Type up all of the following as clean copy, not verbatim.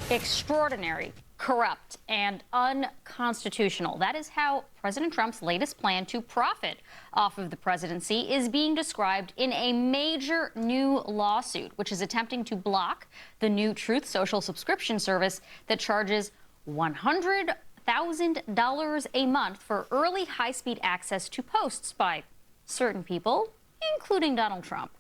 extraordinary, corrupt, and unconstitutional. That is how President Trump's latest plan to profit off of the presidency is being described in a major new lawsuit, which is attempting to block the new Truth Social subscription service that charges $100,000 a month for early high-speed access to posts by certain people, including Donald Trump.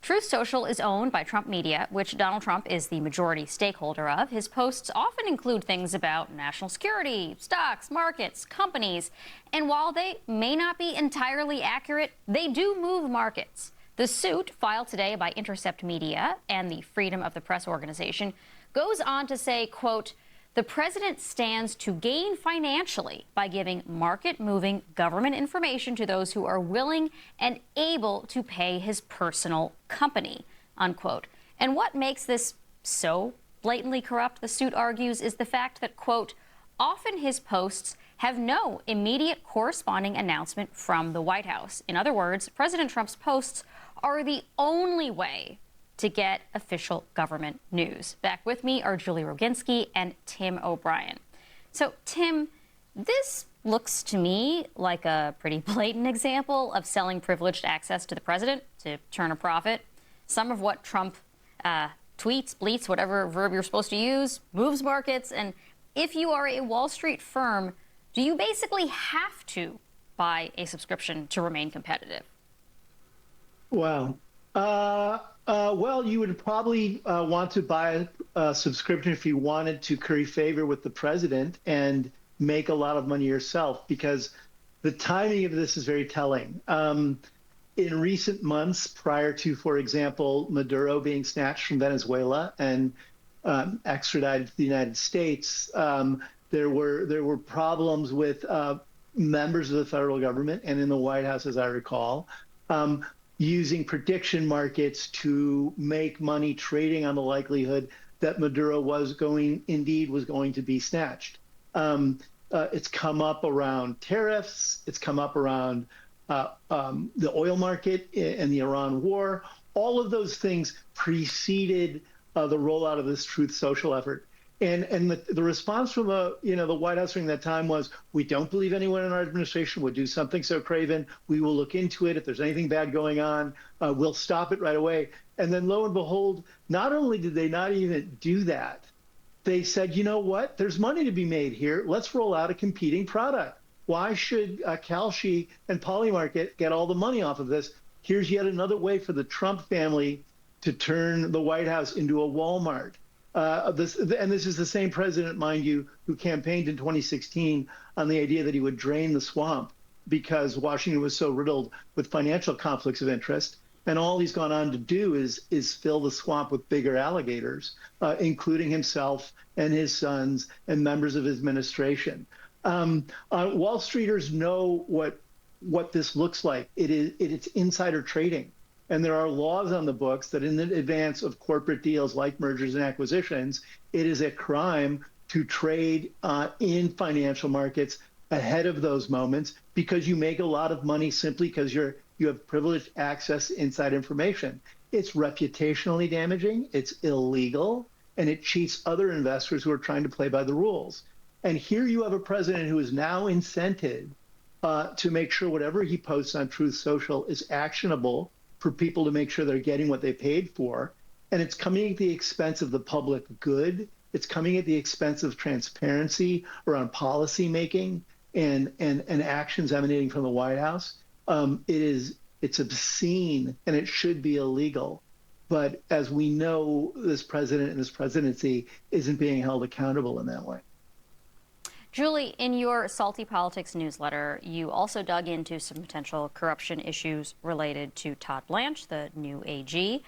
Truth Social is owned by Trump Media, which Donald Trump is the majority stakeholder of. His posts often include things about national security, stocks, markets, companies, and while they may not be entirely accurate, they do move markets. The suit, filed today by Intercept Media and the Freedom of the Press organization, goes on to say, quote, "The president stands to gain financially by giving market-moving government information to those who are willing and able to pay his personal company," unquote. And what makes this so blatantly corrupt, the suit argues, is the fact that, quote, "often his posts have no immediate corresponding announcement from the White House." In other words, President Trump's posts are the only way to get official government news. Back with me are Julie Roginski and Tim O'Brien. So, Tim, this looks to me like a pretty blatant example of selling privileged access to the president to turn a profit. Some of what Trump tweets, bleats, whatever verb you're supposed to use, moves markets. And if you are a Wall Street firm, do you basically have to buy a subscription to remain competitive? Wow. Well, you would probably want to buy a subscription if you wanted to curry favor with the president and make a lot of money yourself, because the timing of this is very telling. In recent months, prior to, for example, Maduro being snatched from Venezuela and extradited to the United States, there were problems with members of the federal government and in the White House, as I recall, using prediction markets to make money trading on the likelihood that Maduro was going to be snatched. It's come up around tariffs. It's come up around the oil market and the Iran war. All of those things preceded the rollout of this Truth Social effort. And the response from the White House during that time was, "We don't believe anyone in our administration would do something so craven. We will look into it. If there's anything bad going on, we'll stop it right away." And then lo and behold, not only did they not even do that, they said, "You know what? There's money to be made here. Let's roll out a competing product. Why should Velshi and Polymarket get all the money off of this? Here's yet another way for the Trump family to turn the White House into a Walmart." This is the same president, mind you, who campaigned in 2016 on the idea that he would drain the swamp because Washington was so riddled with financial conflicts of interest. And all he's gone on to do is fill the swamp with bigger alligators, including himself and his sons and members of his administration. Wall Streeters know what this looks like. It's insider trading. And there are laws on the books that in advance of corporate deals like mergers and acquisitions, it is a crime to trade in financial markets ahead of those moments, because you make a lot of money simply because you have privileged access to inside information. It's reputationally damaging, it's illegal, and it cheats other investors who are trying to play by the rules. And here you have a president who is now incented to make sure whatever he posts on Truth Social is actionable for people to make sure they're getting what they paid for. And it's coming at the expense of the public good. It's coming at the expense of transparency around policy making and actions emanating from the White House. It's obscene and it should be illegal. But as we know, this president and this presidency isn't being held accountable in that way. Julie, in your Salty Politics newsletter, you also dug into some potential corruption issues related to Todd Blanche, the new AG.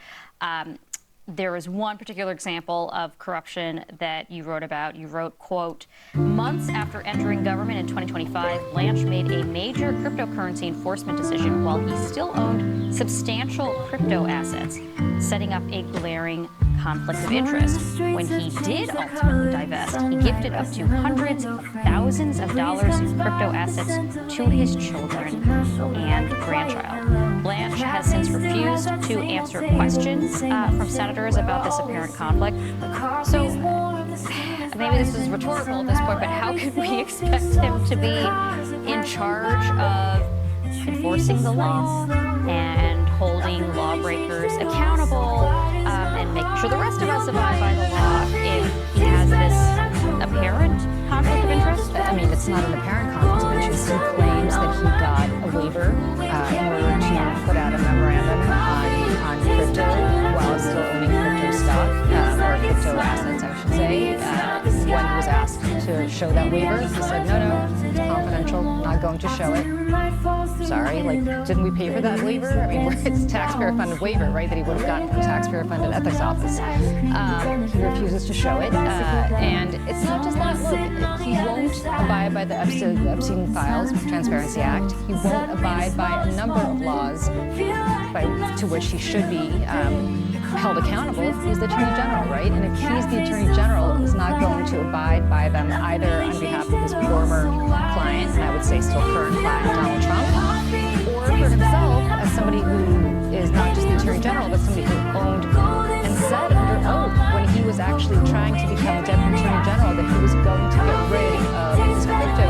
There is one particular example of corruption that you wrote about. You wrote, quote, "Months after entering government in 2025, Blanche made a major cryptocurrency enforcement decision while he still owned substantial crypto assets, setting up a glaring conflict of interest. When he did ultimately divest, he gifted up to hundreds of thousands of dollars in crypto assets to his children and grandchild." Blanche has since refused to answer questions from senators about this apparent conflict. So maybe this is rhetorical at this point, but how can we expect him to be in charge of enforcing the law and holding lawbreakers accountable and making sure the rest of us abide by the law if he has this apparent conflict of interest? I mean, it's not an apparent conflict of interest. He claims that he got a waiver in order to put out a memorandum on crypto while still owning crypto stock, or crypto assets, I should say. When he was asked to show that waiver, he said, no, it's confidential, not going to show it. Sorry, like, didn't we pay for that waiver? I mean, it's taxpayer-funded waiver, right, that he would have gotten from taxpayer-funded ethics office. He refuses to show it, and it's not just that. Look, he won't abide by the Epstein Files Transparency Act. He won't abide by a number of laws to which he should be held accountable. He's the Attorney General, right? And if he's the Attorney General, he's not going to abide by them either on behalf of his former client, and I would say still current client, Donald Trump, or for himself as somebody who is not just the Attorney General, but somebody who owned and said under oath when he was actually trying to become Deputy Attorney General that he was going to get rid of his crypto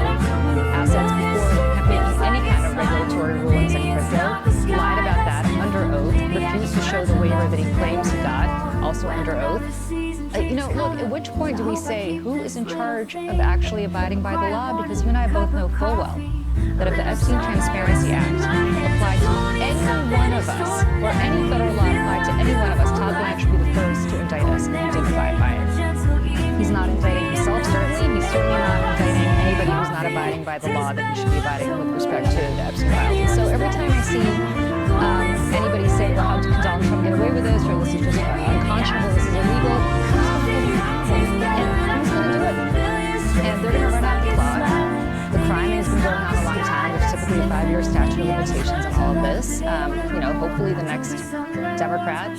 assets before making any kind of regulatory rulings in crypto. Lied about that under oath, refused to show the waiver that he claims he got, also under oath. Look, at which point do we say who is in charge of actually abiding by the law? Because you and I both know full well that if the Epstein Transparency Act applied to any one of us, or any federal law applied to any one of us, Todd Blanche would be the first to indict us, and he didn't abide by it. He's not indicting himself, certainly. He's certainly not indicting anybody who's not abiding by the law that he should be abiding with respect to the Epstein files. And so every time I see anybody say, well, how can Donald Trump get away with this, or this is just unconscionable, this is illegal, and who's going to do it? And they're going to run out the clock. The crime has been going on a long time. There's typically a 5-year statute of limitations on all of this. Hopefully the next Democrat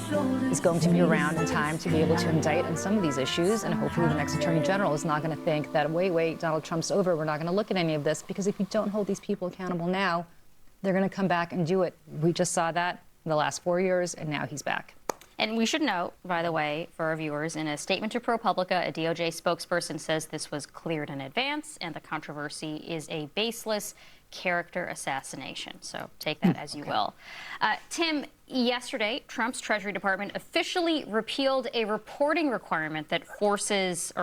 is going to be around in time to be able to indict on some of these issues, and hopefully the next Attorney General is not going to think that, wait, Donald Trump's over, we're not going to look at any of this, because if you don't hold these people accountable now, they're going to come back and do it. We just saw that in the last 4 years, and now he's back. And we should note, by the way, for our viewers, in a statement to ProPublica, a DOJ spokesperson says this was cleared in advance and the controversy is a baseless character assassination. So take that as you will. Tim, yesterday, Trump's Treasury Department officially repealed a reporting requirement that forced,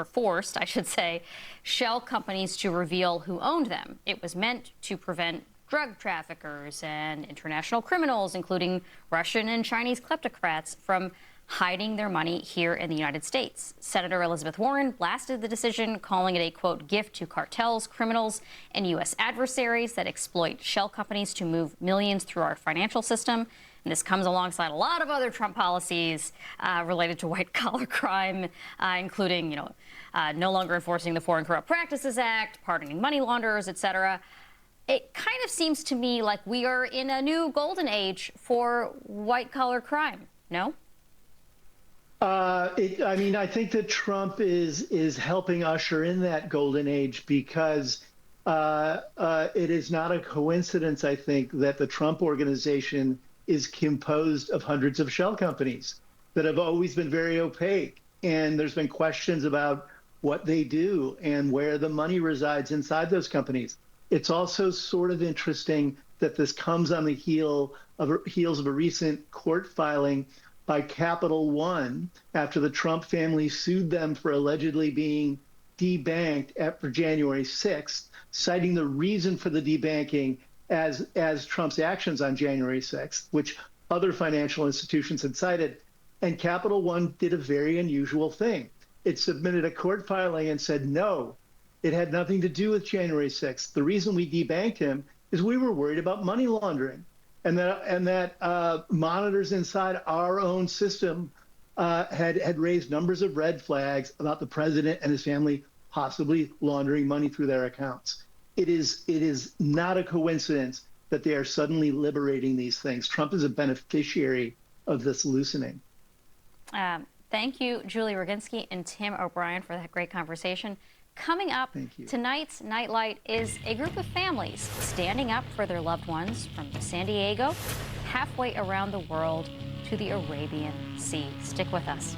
I should say, shell companies to reveal who owned them. It was meant to prevent drug traffickers and international criminals, including Russian and Chinese kleptocrats, from hiding their money here in the United States. Senator Elizabeth Warren blasted the decision, calling it a, quote, gift to cartels, criminals, and U.S. adversaries that exploit shell companies to move millions through our financial system. And this comes alongside a lot of other Trump policies related to white-collar crime, including, no longer enforcing the Foreign Corrupt Practices Act, pardoning money launderers, et cetera. It kind of seems to me like we are in a new golden age for white-collar crime, no? I think that Trump is helping usher in that golden age, because it is not a coincidence, I think, that the Trump organization is composed of hundreds of shell companies that have always been very opaque. And there's been questions about what they do and where the money resides inside those companies. It's also sort of interesting that this comes on the heels of a recent court filing by Capital One after the Trump family sued them for allegedly being debanked for January 6th, citing the reason for the debanking as Trump's actions on January 6th, which other financial institutions had cited. And Capital One did a very unusual thing. It submitted a court filing and said, no, it had nothing to do with January 6th. The reason we debanked him is we were worried about money laundering, and that monitors inside our own system had raised numbers of red flags about the president and his family possibly laundering money through their accounts. It is not a coincidence that they are suddenly liberating these things. Trump is a beneficiary of this loosening. Thank you, Julie Roginski and Tim O'Brien, for that great conversation. Coming up, tonight's Nightlight is a group of families standing up for their loved ones from San Diego, halfway around the world to the Arabian Sea. Stick with us.